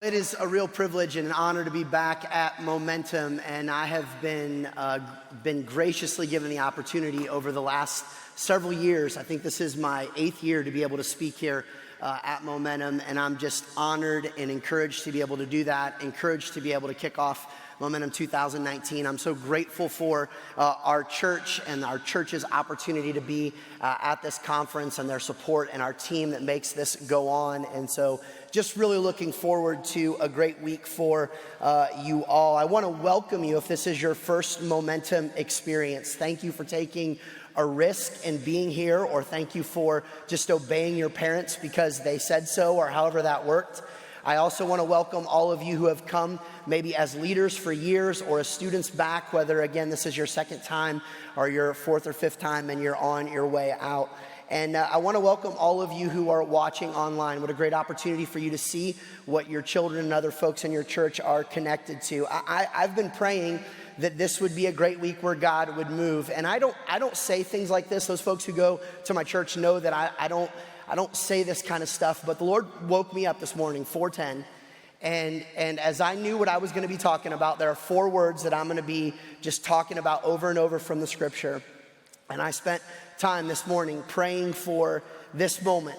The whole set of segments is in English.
It is a real privilege and an honor to be back at Momentum, and I have been graciously given the opportunity over the last several years. I think this is my 8th year to be able to speak here at Momentum, and I'm just honored and encouraged to be able to do that, encouraged to be able to kick off Momentum 2019. I'm so grateful for our church and our church's opportunity to be at this conference and their support and our team that makes this go on. And so just really looking forward to a great week for you all. I want to welcome you if this is your first Momentum experience. Thank you for taking a risk in being here, or thank you for just obeying your parents because they said so, or however that worked. I also want to welcome all of you who have come maybe as leaders for years or as students back, whether, again, this is your second time or your 4th or 5th time and you're on your way out. And I want to welcome all of you who are watching online. What a great opportunity for you to see what your children and other folks in your church are connected to. I've been praying that this would be a great week where God would move. And I don't say things like this. Those folks who go to my church know that I don't say this kind of stuff, but the Lord woke me up this morning, 4:10, and as I knew what I was going to be talking about, there are 4 words that I'm going to be just talking about over and over from the scripture. And I spent time this morning praying for this moment,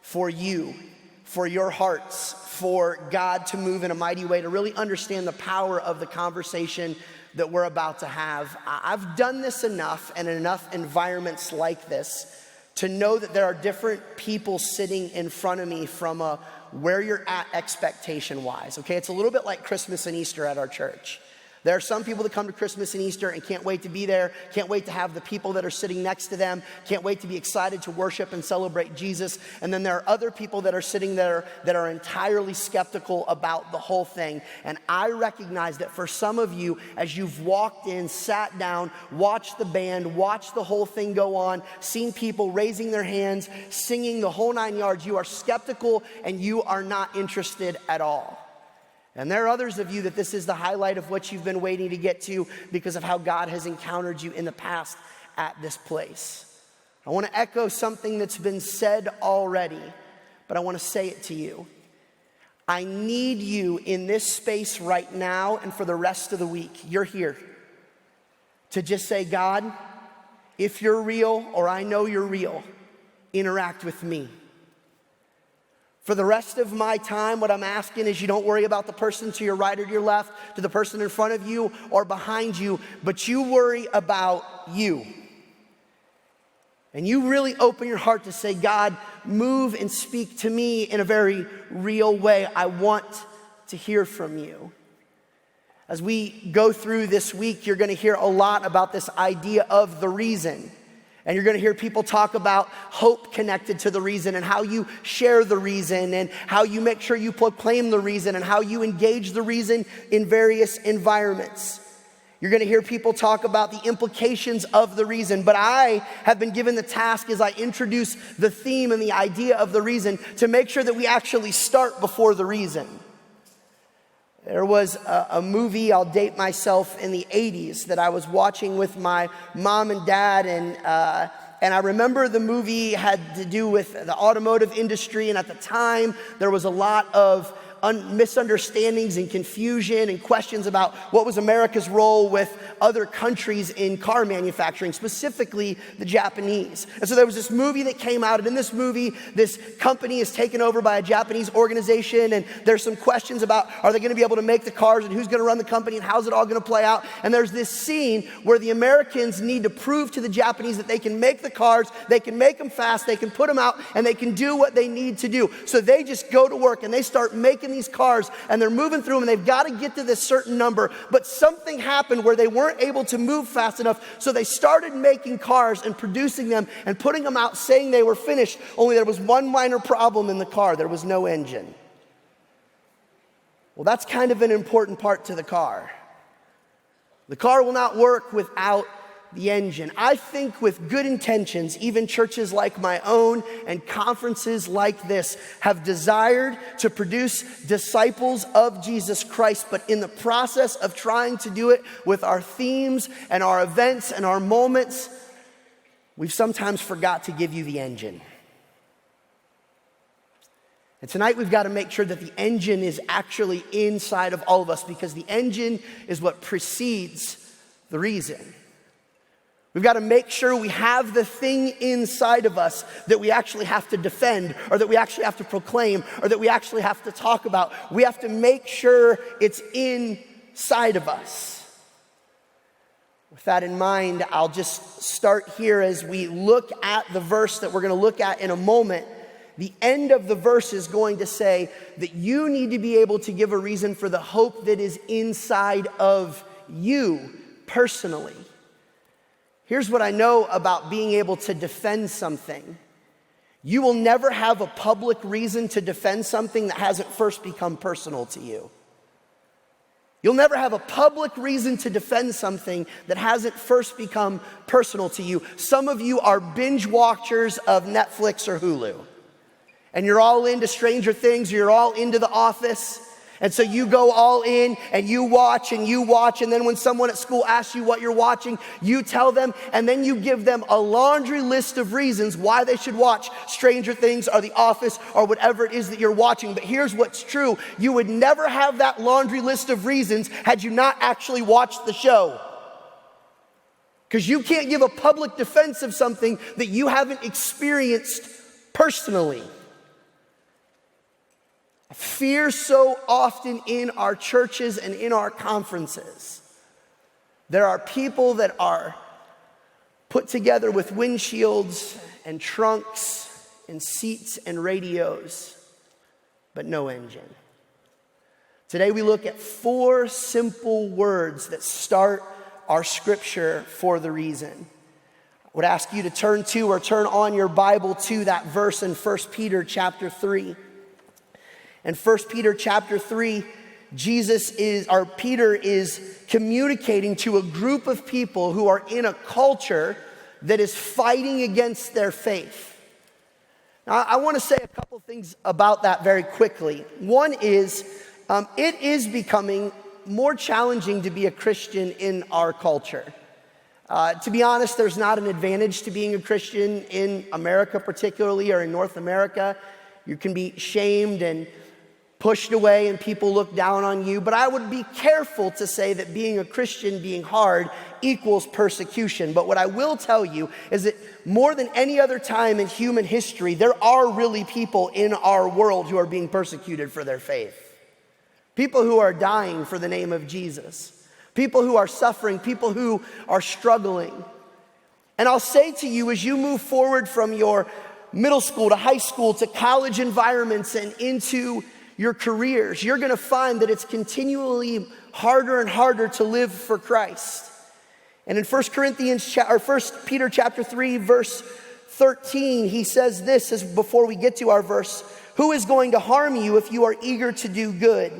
for you, for your hearts, for God to move in a mighty way, to really understand the power of the conversation that we're about to have. I've done this enough and in enough environments like this to know that there are different people sitting in front of me from a where you're at expectation-wise, okay? It's a little bit like Christmas and Easter at our church. There are some people that come to Christmas and Easter and can't wait to be there, can't wait to have the people that are sitting next to them, can't wait to be excited to worship and celebrate Jesus. And then there are other people that are sitting there that are entirely skeptical about the whole thing. And I recognize that for some of you, as you've walked in, sat down, watched the band, watched the whole thing go on, seen people raising their hands, singing the whole 9 yards, you are skeptical and you are not interested at all. And there are others of you that this is the highlight of what you've been waiting to get to because of how God has encountered you in the past at this place. I want to echo something that's been said already, but I want to say it to you. I need you in this space right now and for the rest of the week. You're here to just say, God, if you're real or I know you're real, interact with me. For the rest of my time, what I'm asking is you don't worry about the person to your right or your left, to the person in front of you or behind you, but you worry about you. And you really open your heart to say, God, move and speak to me in a very real way. I want to hear from you. As we go through this week, you're going to hear a lot about this idea of the reason. And you're going to hear people talk about hope connected to the reason and how you share the reason and how you make sure you proclaim the reason and how you engage the reason in various environments. You're going to hear people talk about the implications of the reason. But I have been given the task as I introduce the theme and the idea of the reason to make sure that we actually start before the reason. There was a movie, I'll date myself, in the 80s that I was watching with my mom and dad, and I remember the movie had to do with the automotive industry, and at the time there was a lot of misunderstandings and confusion and questions about what was America's role with other countries in car manufacturing, specifically the Japanese. And so there was this movie that came out, and in this movie, this company is taken over by a Japanese organization, and there's some questions about, are they going to be able to make the cars, and who's going to run the company, and how's it all going to play out? And there's this scene where the Americans need to prove to the Japanese that they can make the cars, they can make them fast, they can put them out, and they can do what they need to do. So they just go to work, and they start making these cars, and they're moving through them, and they've got to get to this certain number. But something happened where they weren't able to move fast enough, so they started making cars and producing them and putting them out saying they were finished, only there was one minor problem in the car. There was no engine. Well, that's kind of an important part to the car. The car will not work without the engine. I think with good intentions, even churches like my own and conferences like this have desired to produce disciples of Jesus Christ, but in the process of trying to do it with our themes and our events and our moments, we've sometimes forgot to give you the engine. And tonight we've got to make sure that the engine is actually inside of all of us, because the engine is what precedes the reason. We've got to make sure we have the thing inside of us that we actually have to defend, or that we actually have to proclaim, or that we actually have to talk about. We have to make sure it's inside of us. With that in mind, I'll just start here as we look at the verse that we're going to look at in a moment. The end of the verse is going to say that you need to be able to give a reason for the hope that is inside of you personally. Here's what I know about being able to defend something. You will never have a public reason to defend something that hasn't first become personal to you. You'll never have a public reason to defend something that hasn't first become personal to you. Some of you are binge watchers of Netflix or Hulu, and you're all into Stranger Things, or you're all into The Office. And so you go all in and you watch, and then when someone at school asks you what you're watching, you tell them, and then you give them a laundry list of reasons why they should watch Stranger Things or The Office or whatever it is that you're watching. But here's what's true. You would never have that laundry list of reasons had you not actually watched the show. Because you can't give a public defense of something that you haven't experienced personally. Fear so often in our churches and in our conferences. There are people that are put together with windshields and trunks and seats and radios, but no engine. Today we look at 4 simple words that start our scripture for the reason. I would ask you to turn to or turn on your Bible to that verse in 1 Peter chapter 3. In 1 Peter chapter 3, Peter is communicating to a group of people who are in a culture that is fighting against their faith. Now, I want to say a couple things about that very quickly. One is, it is becoming more challenging to be a Christian in our culture. To be honest, there's not an advantage to being a Christian in America particularly, or in North America. You can be shamed and pushed away and people look down on you. But I would be careful to say that being a Christian, being hard, equals persecution. But what I will tell you is that more than any other time in human history, there are really people in our world who are being persecuted for their faith. People who are dying for the name of Jesus. People who are suffering. People who are struggling. And I'll say to you, as you move forward from your middle school to high school to college environments and into your careers, you're going to find that it's continually harder and harder to live for Christ. And in 1 Peter chapter 3, verse 13, he says this, as before we get to our verse: who is going to harm you if you are eager to do good?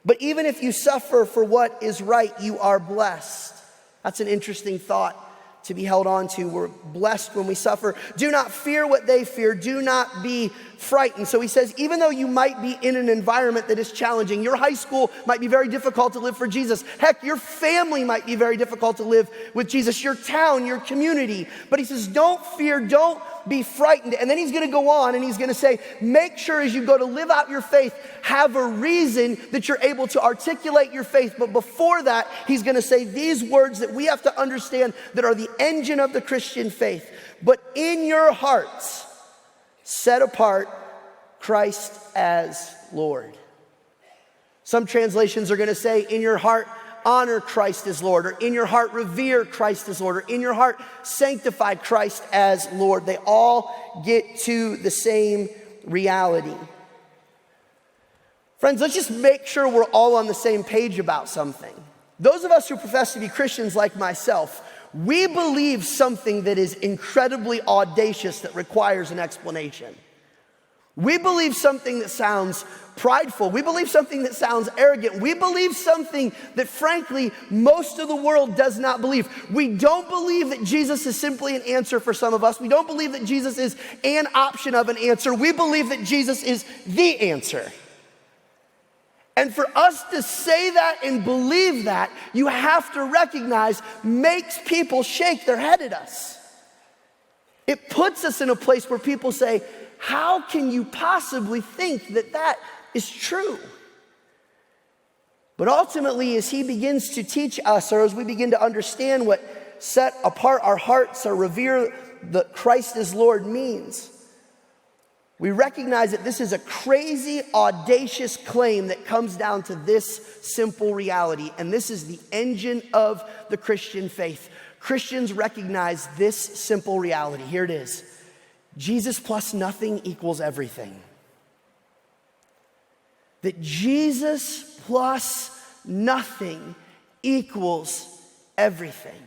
But even if you suffer for what is right, you are blessed. That's an interesting thought to be held on to. We're blessed when we suffer. Do not fear what they fear. Do not be frightened. So he says, even though you might be in an environment that is challenging, your high school might be very difficult to live for Jesus. Heck, your family might be very difficult to live with Jesus, your town, your community. But he says, don't fear, don't be frightened. And then he's going to go on and he's going to say, make sure as you go to live out your faith, have a reason that you're able to articulate your faith. But before that, he's going to say these words that we have to understand that are the engine of the Christian faith. But in your hearts, set apart Christ as Lord. Some translations are going to say, in your heart, honor Christ as Lord, or in your heart, revere Christ as Lord, or in your heart, sanctify Christ as Lord. They all get to the same reality. Friends, let's just make sure we're all on the same page about something. Those of us who profess to be Christians like myself, we believe something that is incredibly audacious that requires an explanation. We believe something that sounds prideful. We believe something that sounds arrogant. We believe something that, frankly, most of the world does not believe. We don't believe that Jesus is simply an answer for some of us. We don't believe that Jesus is an option of an answer. We believe that Jesus is the answer. And for us to say that and believe that, you have to recognize, makes people shake their head at us. It puts us in a place where people say, how can you possibly think that that is true? But ultimately, as he begins to teach us, or as we begin to understand what set apart our hearts or revere that Christ as Lord means, we recognize that this is a crazy, audacious claim that comes down to this simple reality. And this is the engine of the Christian faith. Christians recognize this simple reality. Here it is. Jesus plus nothing equals everything. That Jesus plus nothing equals everything.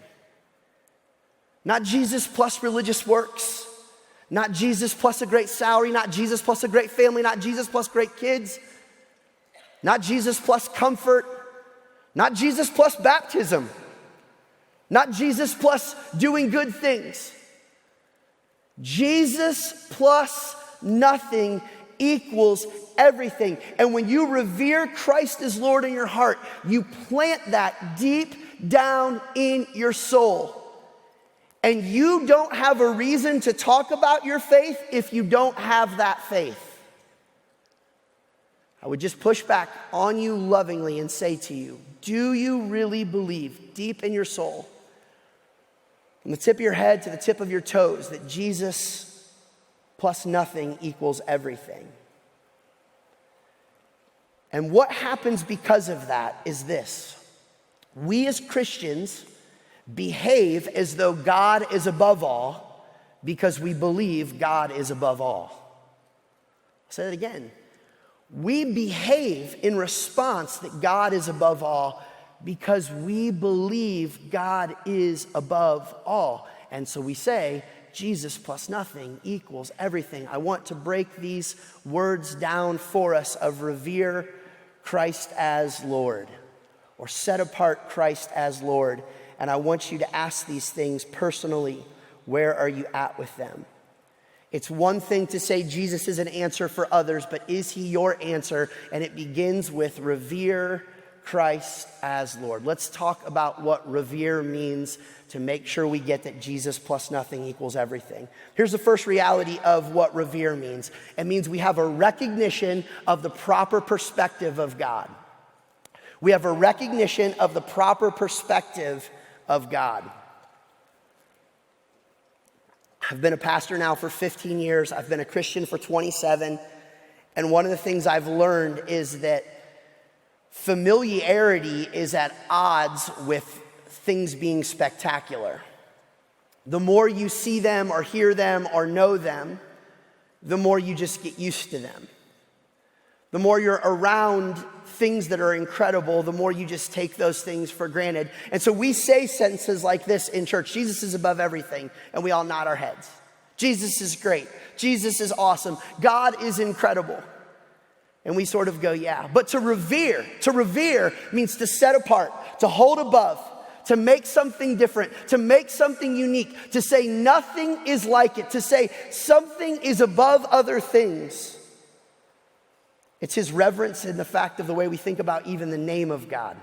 Not Jesus plus religious works. Not Jesus plus a great salary. Not Jesus plus a great family. Not Jesus plus great kids. Not Jesus plus comfort. Not Jesus plus baptism. Not Jesus plus doing good things. Jesus plus nothing equals everything. And when you revere Christ as Lord in your heart, you plant that deep down in your soul. And you don't have a reason to talk about your faith if you don't have that faith. I would just push back on you lovingly and say to you, do you really believe deep in your soul, from the tip of your head to the tip of your toes, that Jesus plus nothing equals everything? And what happens because of that is this. We as Christians behave as though God is above all because we believe God is above all. I'll say that again. We behave in response that God is above all because we believe God is above all. And so we say, Jesus plus nothing equals everything. I want to break these words down for us of revere Christ as Lord, or set apart Christ as Lord. And I want you to ask these things personally. Where are you at with them? It's one thing to say Jesus is an answer for others, but is he your answer? And it begins with revere Christ as Lord. Let's talk about what revere means to make sure we get that Jesus plus nothing equals everything. Here's the first reality of what revere means. It means we have a recognition of the proper perspective of God. We have a recognition of the proper perspective of God. I've been a pastor now for 15 years. I've been a Christian for 27. And one of the things I've learned is that familiarity is at odds with things being spectacular. The more you see them or hear them or know them, the more you just get used to them. The more you're around things that are incredible, the more you just take those things for granted. And so we say sentences like this in church: Jesus is above everything, and we all nod our heads. Jesus is great. Jesus is awesome. God is incredible. And we sort of go, yeah. But to revere means to set apart, to hold above, to make something different, to make something unique, to say nothing is like it, to say something is above other things. It's his reverence in the fact of the way we think about even the name of God.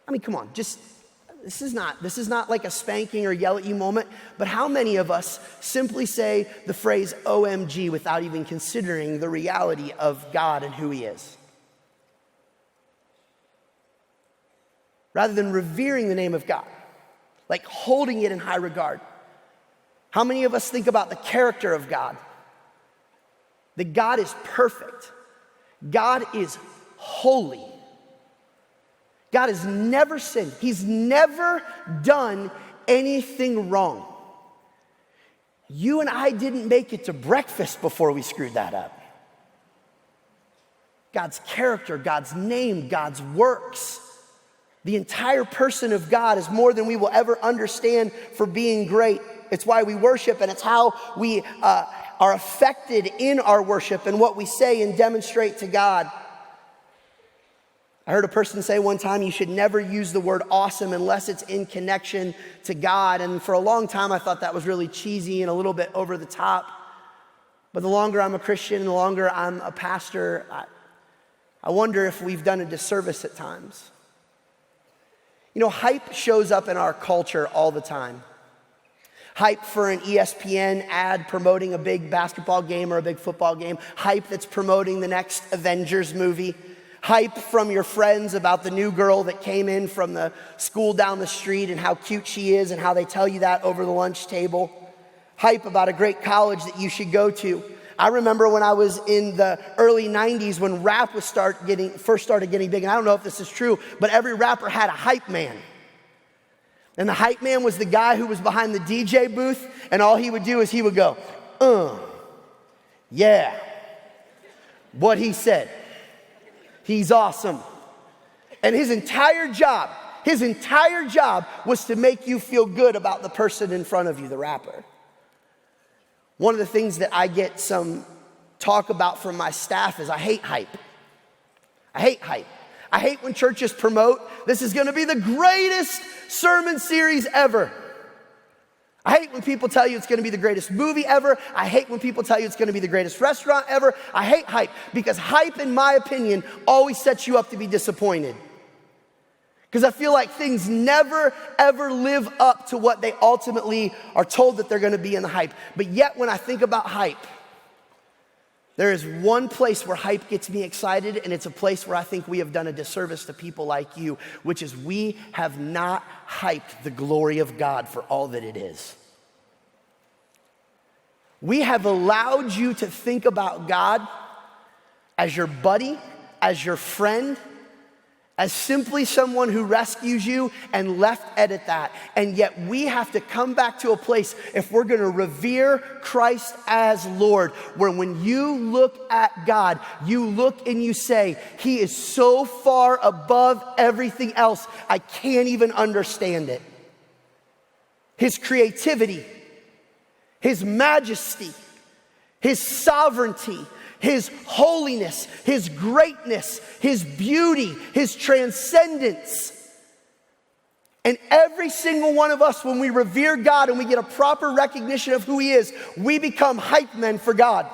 I mean, come on, this is not like a spanking or yell at you moment, but how many of us simply say the phrase OMG without even considering the reality of God and who he is? Rather than revering the name of God, like holding it in high regard. How many of us think about the character of God? That God is perfect. God is holy. God has never sinned. He's never done anything wrong. You and I didn't make it to breakfast before we screwed that up. God's character, God's name, God's works. The entire person of God is more than we will ever understand for being great. It's why we worship, and it's how we are affected in our worship and what we say and demonstrate to God. I heard a person say one time, you should never use the word awesome unless it's in connection to God. And for a long time, I thought that was really cheesy and a little bit over the top. But the longer I'm a Christian, the longer I'm a pastor, I wonder if we've done a disservice at times. You know, hype shows up in our culture all the time. Hype for an ESPN ad promoting a big basketball game or a big football game. Hype that's promoting the next Avengers movie. Hype from your friends about the new girl that came in from the school down the street and how cute she is and how they tell you that over the lunch table. Hype about a great college that you should go to. I remember when I was in the early 90s when rap was first started getting big, and I don't know if this is true, but every rapper had a hype man. And the hype man was the guy who was behind the DJ booth, and all he would do is he would go, yeah, what he said. He's awesome. And his entire job was to make you feel good about the person in front of you, the rapper. One of the things that I get some talk about from my staff is I hate hype. I hate hype. I hate when churches promote, this is gonna be the greatest sermon series ever. I hate when people tell you it's gonna be the greatest movie ever. I hate when people tell you it's gonna be the greatest restaurant ever. I hate hype because hype, in my opinion, always sets you up to be disappointed. Because I feel like things never, ever live up to what they ultimately are told that they're gonna be in the hype. But yet when I think about hype, there is one place where hype gets me excited, and it's a place where I think we have done a disservice to people like you, which is we have not hyped the glory of God for all that it is. We have allowed you to think about God as your buddy, as your friend, as simply someone who rescues you and left it at that. And yet we have to come back to a place, if we're gonna revere Christ as Lord, where when you look at God, you look and you say, He is so far above everything else, I can't even understand it. His creativity, His majesty, His sovereignty, His holiness, His greatness, His beauty, His transcendence. And every single one of us, when we revere God and we get a proper recognition of who He is, we become hype men for God.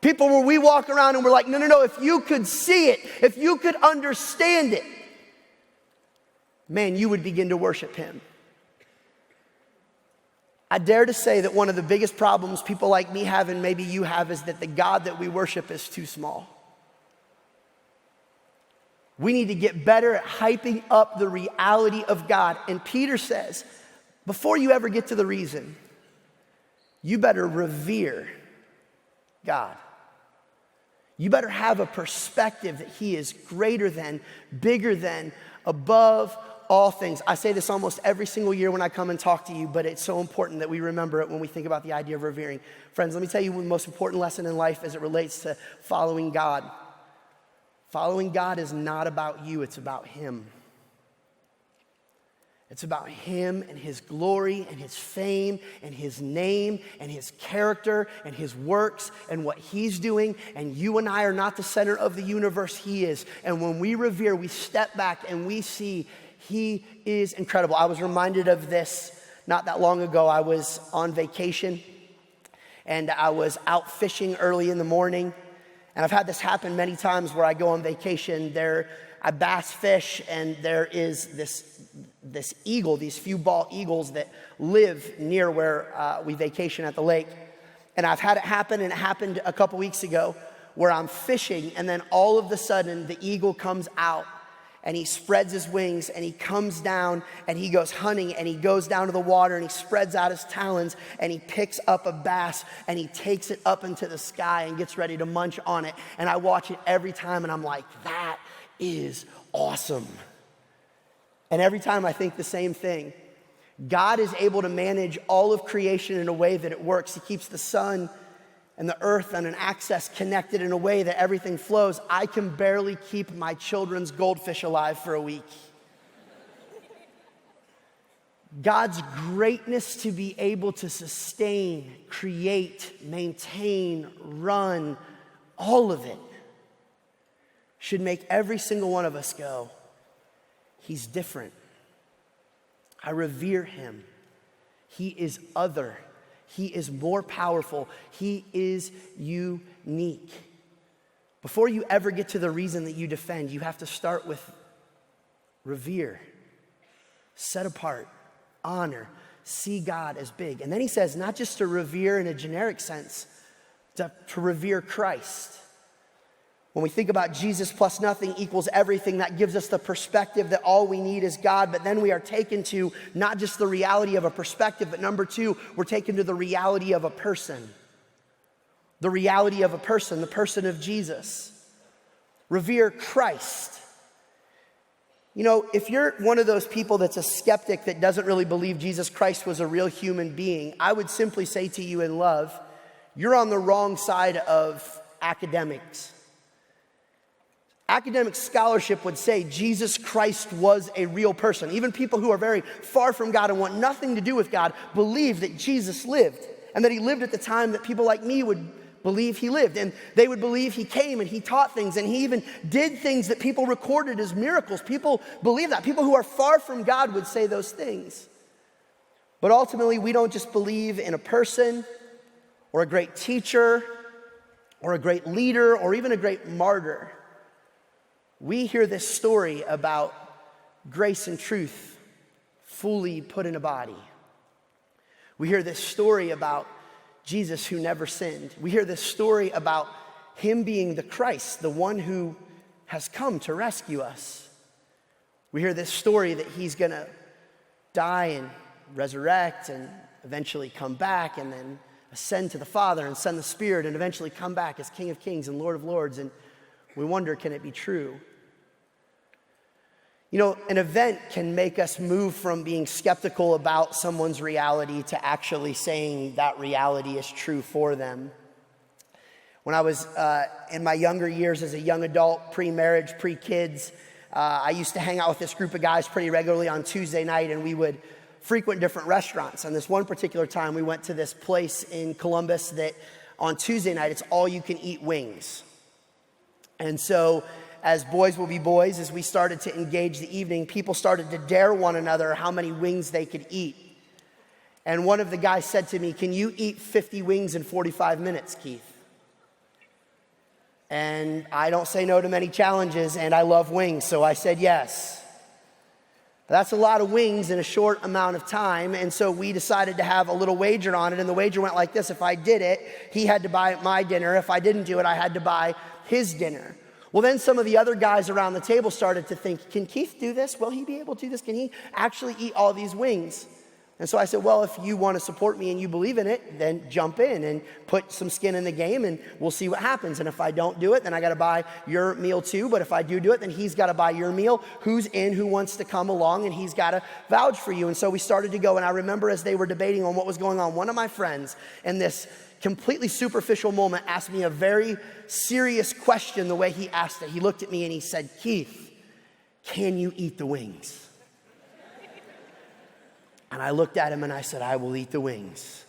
People where we walk around and we're like, no, if you could see it, if you could understand it, man, you would begin to worship Him. I dare to say that one of the biggest problems people like me have, and maybe you have, is that the God that we worship is too small. We need to get better at hyping up the reality of God. And Peter says, before you ever get to the reason, you better revere God. You better have a perspective that He is greater than, bigger than, above all things. I say this almost every single year when I come and talk to you, but it's so important that we remember it when we think about the idea of revering. Friends, let me tell you the most important lesson in life as it relates to following God. Following God is not about you, it's about Him. It's about Him and His glory and His fame and His name and His character and His works and what He's doing. And you and I are not the center of the universe, He is. And when we revere, we step back and we see He is incredible. I was reminded of this not that long ago. I was on vacation and I was out fishing early in the morning. And I've had this happen many times where I go on vacation. I bass fish, and there is this eagle, these few bald eagles that live near where we vacation at the lake. And I've had it happen, and it happened a couple weeks ago, where I'm fishing, and then all of a sudden the eagle comes out, and he spreads his wings, and he comes down, and he goes hunting, and he goes down to the water, and he spreads out his talons, and he picks up a bass, and he takes it up into the sky and gets ready to munch on it. And I watch it every time, and I'm like, that is awesome. And every time I think the same thing. God is able to manage all of creation in a way that it works. He keeps the sun and the earth on an axis connected in a way that everything flows. I can barely keep my children's goldfish alive for a week. God's greatness to be able to sustain, create, maintain, run, all of it should make every single one of us go, He's different. I revere Him. He is other. He is more powerful. He is unique. Before you ever get to the reason that you defend, you have to start with revere, set apart, honor, see God as big. And then he says, not just to revere in a generic sense, to revere Christ. When we think about Jesus plus nothing equals everything, that gives us the perspective that all we need is God. But then we are taken to not just the reality of a perspective, but number two, we're taken to the reality of a person. The reality of a person, the person of Jesus. Revere Christ. You know, if you're one of those people that's a skeptic that doesn't really believe Jesus Christ was a real human being, I would simply say to you in love, you're on the wrong side of academics. Academic scholarship would say Jesus Christ was a real person. Even people who are very far from God and want nothing to do with God believe that Jesus lived, and that he lived at the time that people like me would believe he lived. And they would believe he came and he taught things, and he even did things that people recorded as miracles. People believe that. People who are far from God would say those things. But ultimately, we don't just believe in a person or a great teacher or a great leader or even a great martyr. We hear this story about grace and truth fully put in a body. We hear this story about Jesus who never sinned. We hear this story about him being the Christ, the one who has come to rescue us. We hear this story that he's going to die and resurrect and eventually come back and then ascend to the Father and send the Spirit and eventually come back as King of Kings and Lord of Lords. And we wonder, can it be true? You know, an event can make us move from being skeptical about someone's reality to actually saying that reality is true for them. When I was in my younger years as a young adult, pre-marriage, pre-kids, I used to hang out with this group of guys pretty regularly on Tuesday night, and we would frequent different restaurants. And this one particular time, we went to this place in Columbus that on Tuesday night, it's all you can eat wings. And so, as boys will be boys, as we started to engage the evening, people started to dare one another how many wings they could eat. And one of the guys said to me, "Can you eat 50 wings in 45 minutes, Keith?" And I don't say no to many challenges, and I love wings, so I said yes. That's a lot of wings in a short amount of time, and so we decided to have a little wager on it, and the wager went like this. If I did it, he had to buy my dinner. If I didn't do it, I had to buy his dinner. Well, then some of the other guys around the table started to think, can Keith do this? Will he be able to do this? Can he actually eat all these wings? And so I said, well, if you want to support me and you believe in it, then jump in and put some skin in the game and we'll see what happens. And if I don't do it, then I got to buy your meal too. But if I do it, then he's got to buy your meal. Who's in, who wants to come along, and he's got to vouch for you. And so we started to go. And I remember as they were debating on what was going on, one of my friends in this completely superficial moment asked me a very serious question the way he asked it. He looked at me and he said, Keith, can you eat the wings? And I looked at him and I said, I will eat the wings.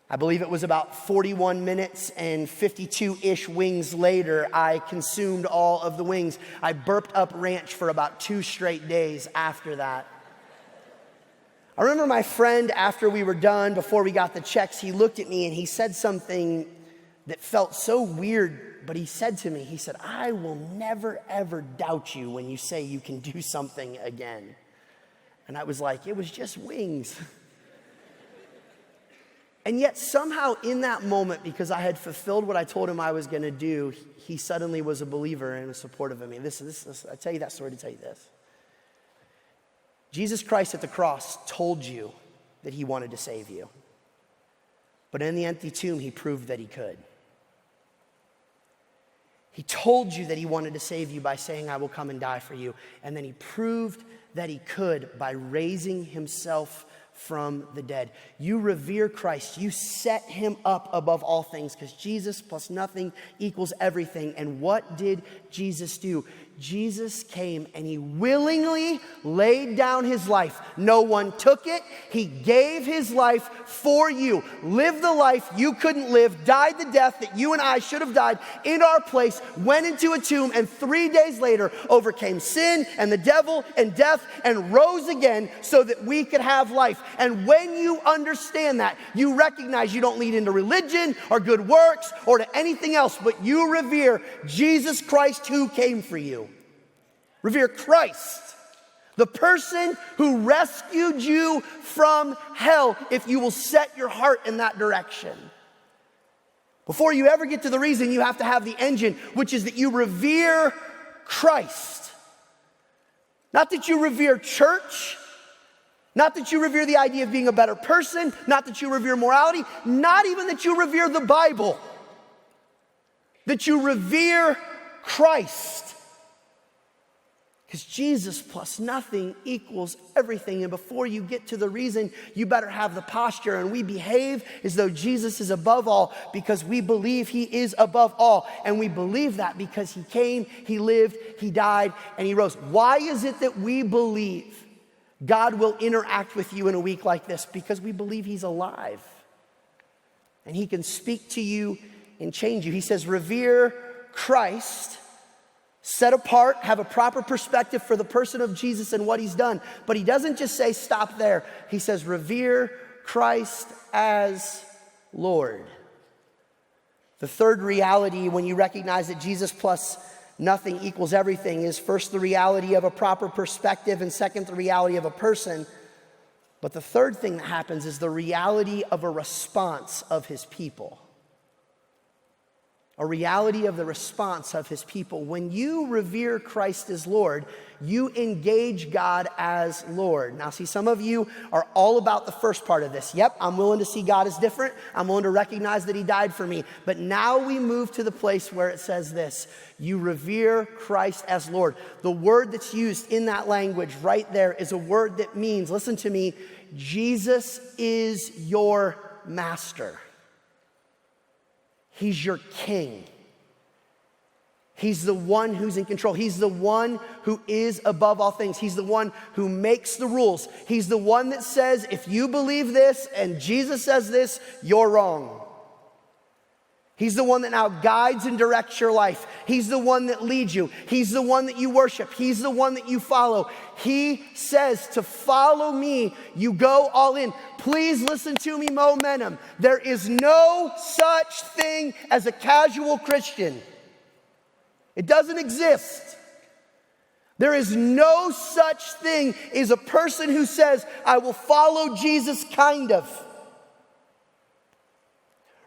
I believe it was about 41 minutes and 52-ish wings later, I consumed all of the wings. I burped up ranch for about 2 straight days after that. I remember my friend, after we were done, before we got the checks, he looked at me and he said something that felt so weird, but he said to me, he said, I will never, ever doubt you when you say you can do something again. And I was like, it was just wings. And yet somehow in that moment, because I had fulfilled what I told him I was going to do, he suddenly was a believer and was supportive of me. I tell you that story to tell you this. Jesus Christ at the cross told you that he wanted to save you. But in the empty tomb, he proved that he could. He told you that he wanted to save you by saying, I will come and die for you. And then he proved that he could by raising himself from the dead. You revere Christ. You set him up above all things because Jesus plus nothing equals everything. And what did Jesus do? Jesus came and he willingly laid down his life. No one took it. He gave his life for you. Lived the life you couldn't live. Died the death that you and I should have died in our place. Went into a tomb and 3 days later overcame sin and the devil and death and rose again so that we could have life. And when you understand that, you recognize you don't lead into religion or good works or to anything else, but you revere Jesus Christ who came for you. Revere Christ. The person who rescued you from hell, if you will set your heart in that direction. Before you ever get to the reason, you have to have the engine, which is that you revere Christ. Not that you revere church, not that you revere the idea of being a better person, not that you revere morality, not even that you revere the Bible. That you revere Christ. Because Jesus plus nothing equals everything. And before you get to the reason, you better have the posture. And we behave as though Jesus is above all because we believe he is above all. And we believe that because he came, he lived, he died, and he rose. Why is it that we believe God will interact with you in a week like this? Because we believe he's alive. And he can speak to you and change you. He says, revere Christ. Set apart, have a proper perspective for the person of Jesus and what he's done. But he doesn't just say stop there. He says revere Christ as Lord. The third reality when you recognize that Jesus plus nothing equals everything is first the reality of a proper perspective and second the reality of a person. But the third thing that happens is the reality of a response of his people. A reality of the response of his people. When you revere Christ as Lord, you engage God as Lord. Now see, some of you are all about the first part of this. Yep, I'm willing to see God as different. I'm willing to recognize that he died for me. But now we move to the place where it says this. You revere Christ as Lord. The word that's used in that language right there is a word that means, listen to me, Jesus is your master. He's your king. He's the one who's in control. He's the one who is above all things. He's the one who makes the rules. He's the one that says, if you believe this and Jesus says this, you're wrong. He's the one that now guides and directs your life. He's the one that leads you. He's the one that you worship. He's the one that you follow. He says to follow me, you go all in. Please listen to me, Momentum. There is no such thing as a casual Christian. It doesn't exist. There is no such thing as a person who says, I will follow Jesus kind of.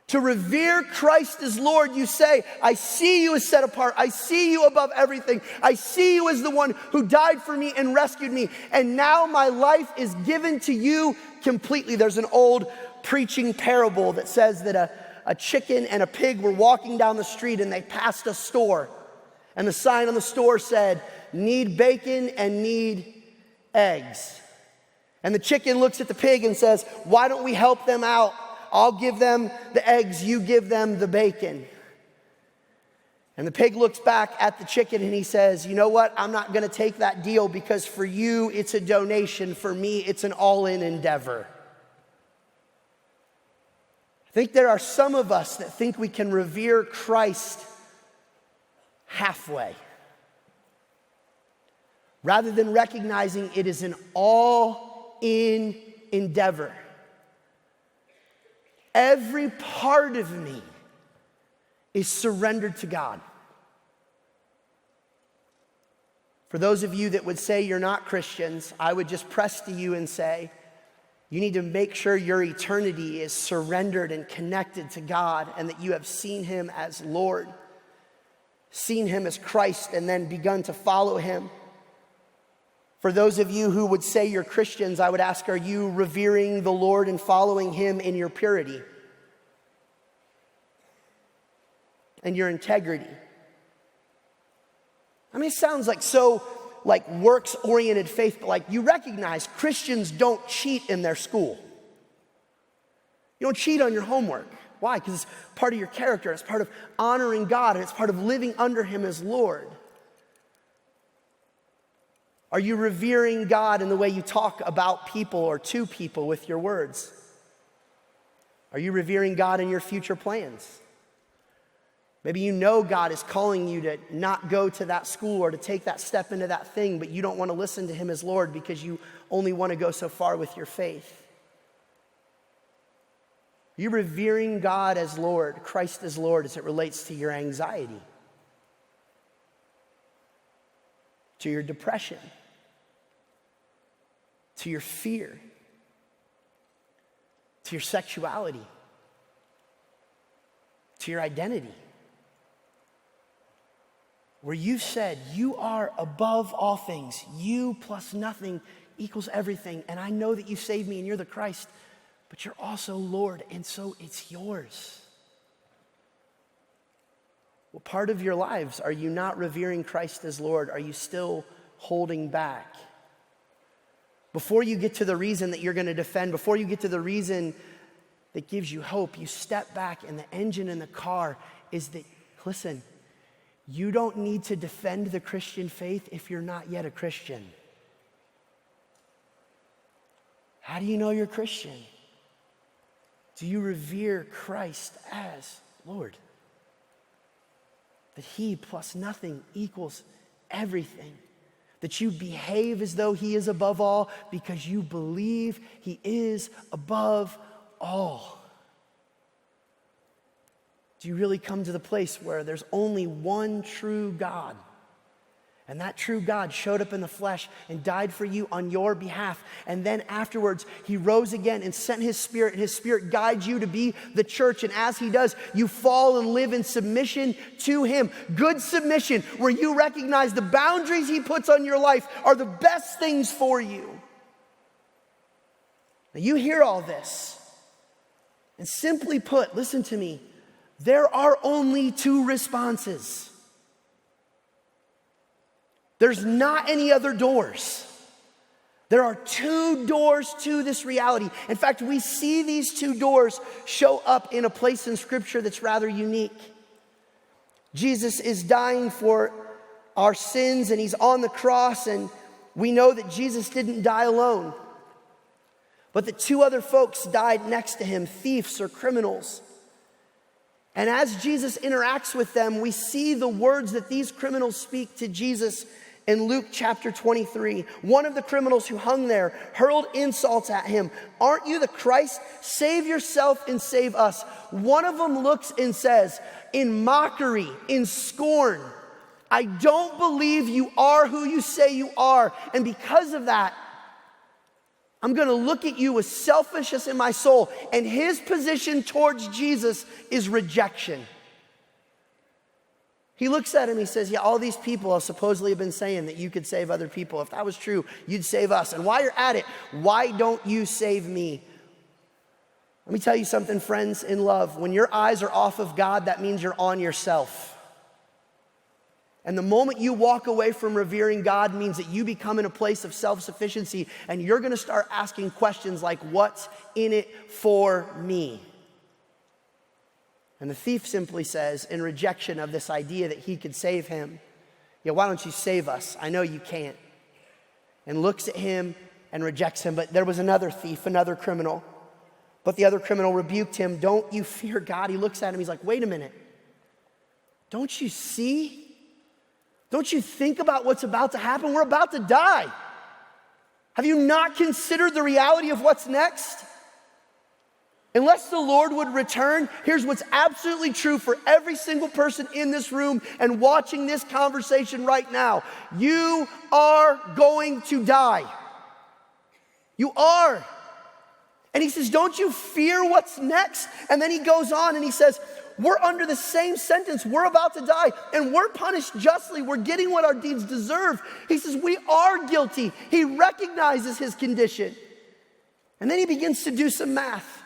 To revere Christ as Lord, you say, I see you as set apart. I see you above everything. I see you as the one who died for me and rescued me. And now my life is given to you completely. There's an old preaching parable that says that a chicken and a pig were walking down the street and they passed a store. And the sign on the store said, need bacon and need eggs. And the chicken looks at the pig and says, why don't we help them out? I'll give them the eggs, you give them the bacon. And the pig looks back at the chicken and he says, you know what? I'm not going to take that deal because for you, it's a donation. For me, it's an all-in endeavor. I think there are some of us that think we can revere Christ halfway, rather than recognizing it is an all-in endeavor. Every part of me is surrendered to God. For those of you that would say you're not Christians, I would just press to you and say, you need to make sure your eternity is surrendered and connected to God and that you have seen him as Lord, seen him as Christ, and then begun to follow him. For those of you who would say you're Christians, I would ask, are you revering the Lord and following him in your purity and your integrity? I mean, it sounds like so works-oriented faith, but you recognize Christians don't cheat in their school. You don't cheat on your homework. Why? Because it's part of your character. It's part of honoring God, and it's part of living under him as Lord. Are you revering God in the way you talk about people or to people with your words? Are you revering God in your future plans? Maybe you know God is calling you to not go to that school or to take that step into that thing, but you don't want to listen to him as Lord because you only want to go so far with your faith. Are you revering God as Lord, Christ as Lord, as it relates to your anxiety, to your depression, to your fear, to your sexuality, to your identity, where you've said, you are above all things. You plus nothing equals everything. And I know that you saved me and you're the Christ, but you're also Lord, and so it's yours. What part of your lives are you not revering Christ as Lord? Are you still holding back? Before you get to the reason that you're going to defend, before you get to the reason that gives you hope, you step back, and the engine in the car is that, listen, you don't need to defend the Christian faith if you're not yet a Christian. How do you know you're a Christian? Do you revere Christ as Lord? That he plus nothing equals everything. That you behave as though he is above all because you believe he is above all. Do you really come to the place where there's only one true God? And that true God showed up in the flesh and died for you on your behalf. And then afterwards, he rose again and sent his Spirit, and his Spirit guides you to be the church. And as he does, you fall and live in submission to him. Good submission, where you recognize the boundaries he puts on your life are the best things for you. Now you hear all this. And simply put, listen to me, there are only two responses. There's not any other doors. There are two doors to this reality. In fact, we see these two doors show up in a place in Scripture that's rather unique. Jesus is dying for our sins, and he's on the cross, and we know that Jesus didn't die alone, but that two other folks died next to him, thieves or criminals. And as Jesus interacts with them, we see the words that these criminals speak to Jesus in Luke chapter 23. One of the criminals who hung there hurled insults at him. "Aren't you the Christ? Save yourself and save us." One of them looks and says, in mockery, in scorn, "I don't believe you are who you say you are. And because of that, I'm going to look at you with selfishness in my soul." And his position towards Jesus is rejection. He looks at him, he says, yeah, all these people supposedly have been saying that you could save other people. If that was true, you'd save us. And while you're at it, why don't you save me? Let me tell you something, friends, in love. When your eyes are off of God, that means you're on yourself. And the moment you walk away from revering God means that you become in a place of self-sufficiency, and you're going to start asking questions like, what's in it for me? And the thief simply says, in rejection of this idea that he could save him, yeah, why don't you save us? I know you can't. And looks at him and rejects him. But there was another thief, another criminal. But the other criminal rebuked him. "Don't you fear God?" He looks at him, he's like, wait a minute. Don't you see? Don't you think about what's about to happen? We're about to die. Have you not considered the reality of what's next? Unless the Lord would return, here's what's absolutely true for every single person in this room and watching this conversation right now. You are going to die. You are. And he says, don't you fear what's next? And then he goes on and he says, we're under the same sentence. We're about to die, and we're punished justly. We're getting what our deeds deserve. He says, we are guilty. He recognizes his condition. And then he begins to do some math.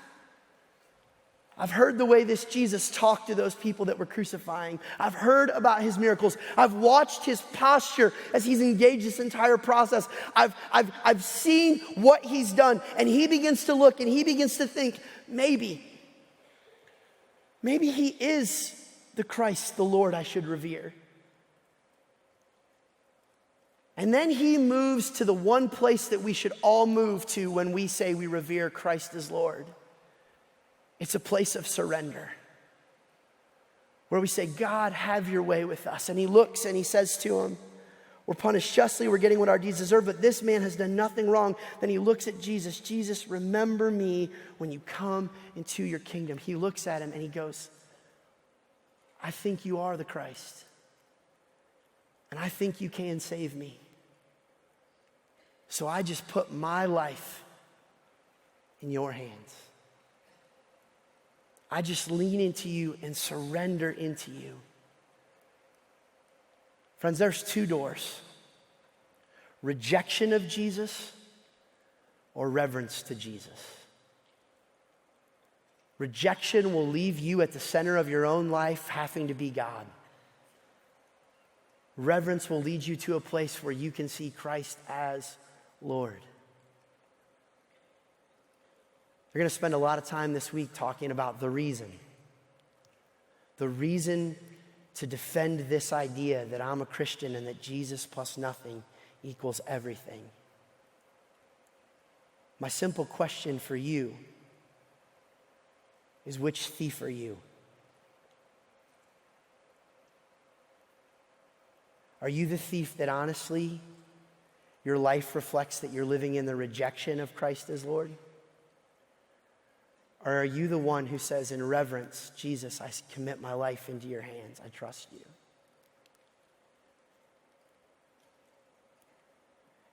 I've heard the way this Jesus talked to those people that were crucifying. I've heard about his miracles. I've watched his posture as he's engaged this entire process. I've seen what he's done. And he begins to look and he begins to think, maybe he is the Christ, the Lord I should revere. And then he moves to the one place that we should all move to when we say we revere Christ as Lord. It's a place of surrender, where we say, God, have your way with us. And he looks and he says to him, we're punished justly, we're getting what our deeds deserve, but this man has done nothing wrong. Then he looks at Jesus. Jesus, remember me when you come into your kingdom. He looks at him and he goes, I think you are the Christ, and I think you can save me. So I just put my life in your hands. I just lean into you and surrender into you. Friends, there's two doors: rejection of Jesus or reverence to Jesus. Rejection will leave you at the center of your own life, having to be God. Reverence will lead you to a place where you can see Christ as Lord. We're going to spend a lot of time this week talking about the reason. The reason to defend this idea that I'm a Christian and that Jesus plus nothing equals everything. My simple question for you is, which thief are you? Are you the thief that honestly your life reflects that you're living in the rejection of Christ as Lord? Or are you the one who says in reverence, Jesus, I commit my life into your hands, I trust you?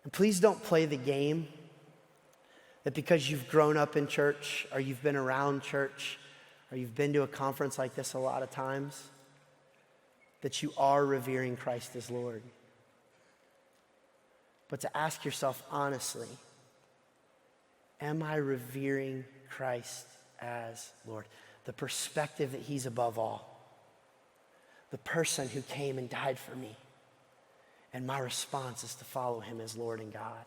And please don't play the game that because you've grown up in church or you've been around church or you've been to a conference like this a lot of times, that you are revering Christ as Lord. But to ask yourself honestly, am I revering Christ as Lord? The perspective that he's above all. The person who came and died for me. And my response is to follow him as Lord and God.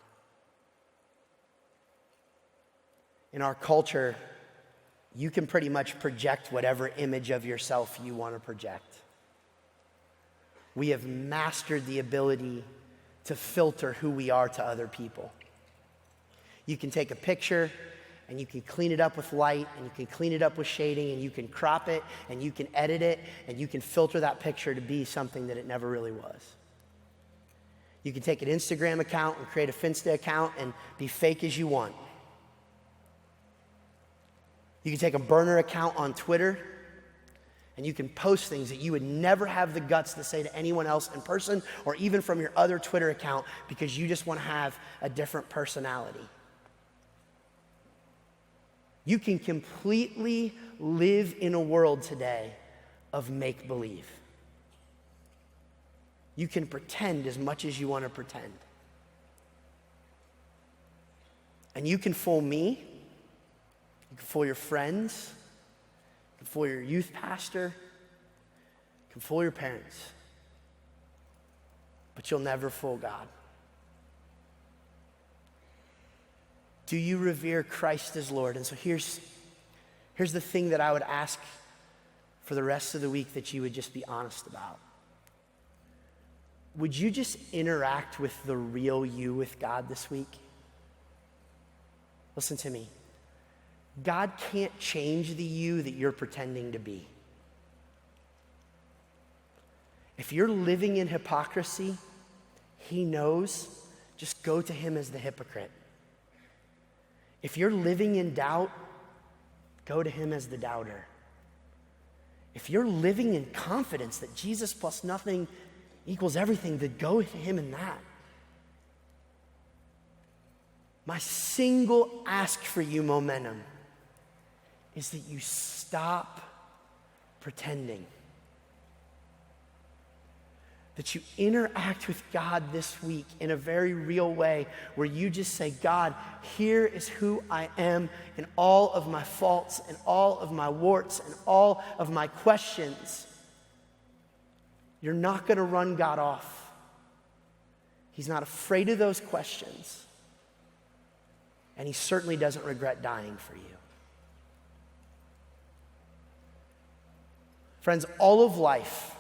In our culture, you can pretty much project whatever image of yourself you want to project. We have mastered the ability to filter who we are to other people. You can take a picture and you can clean it up with light and you can clean it up with shading and you can crop it and you can edit it and you can filter that picture to be something that it never really was. You can take an Instagram account and create a Finsta account and be fake as you want. You can take a burner account on Twitter and you can post things that you would never have the guts to say to anyone else in person or even from your other Twitter account because you just want to have a different personality. You can completely live in a world today of make-believe. You can pretend as much as you want to pretend. And you can fool me. You can fool your friends. You can fool your youth pastor. You can fool your parents. But you'll never fool God. Do you revere Christ as Lord? And so here's the thing that I would ask for the rest of the week that you would just be honest about. Would you just interact with the real you with God this week? Listen to me. God can't change the you that you're pretending to be. If you're living in hypocrisy, he knows. Just go to him as the hypocrite. If you're living in doubt, go to him as the doubter. If you're living in confidence that Jesus plus nothing equals everything, then go to him in that. My single ask for you, Momentum, is that you stop pretending. That you interact with God this week in a very real way where you just say, God, here is who I am in all of my faults and all of my warts and all of my questions. You're not going to run God off. He's not afraid of those questions. And he certainly doesn't regret dying for you. Friends, all of life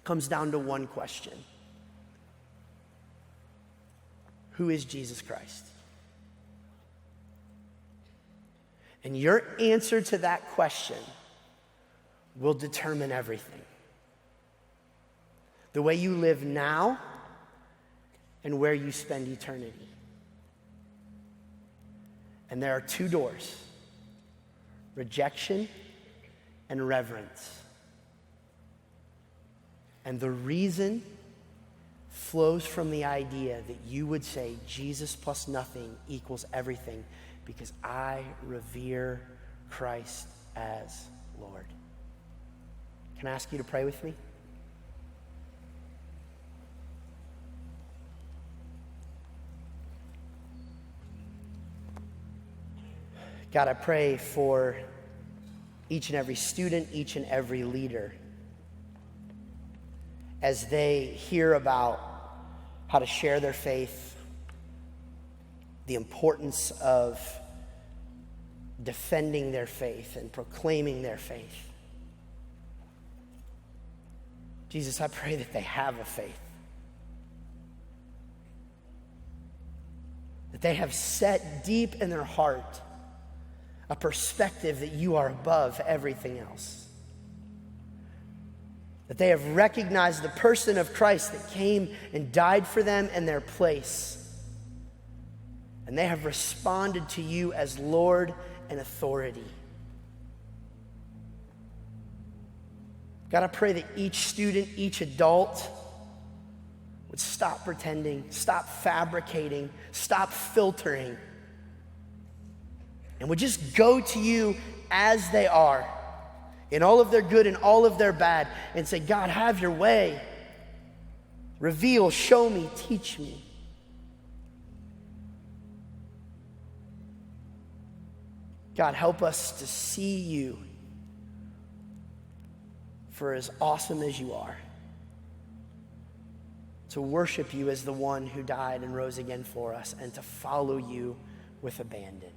comes down to one question. Who is Jesus Christ? And your answer to that question will determine everything. The way you live now and where you spend eternity. And there are two doors: rejection and reverence. And the reason flows from the idea that you would say Jesus plus nothing equals everything because I revere Christ as Lord. Can I ask you to pray with me? God, I pray for each and every student, each and every leader, as they hear about how to share their faith, the importance of defending their faith and proclaiming their faith. Jesus, I pray that they have a faith, that they have set deep in their heart a perspective that you are above everything else. That they have recognized the person of Christ that came and died for them in their place. And they have responded to you as Lord and authority. God, I pray that each student, each adult would stop pretending, stop fabricating, stop filtering, and would just go to you as they are, in all of their good and all of their bad, and say, God, have your way. Reveal, show me, teach me. God, help us to see you for as awesome as you are, to worship you as the one who died and rose again for us, and to follow you with abandon.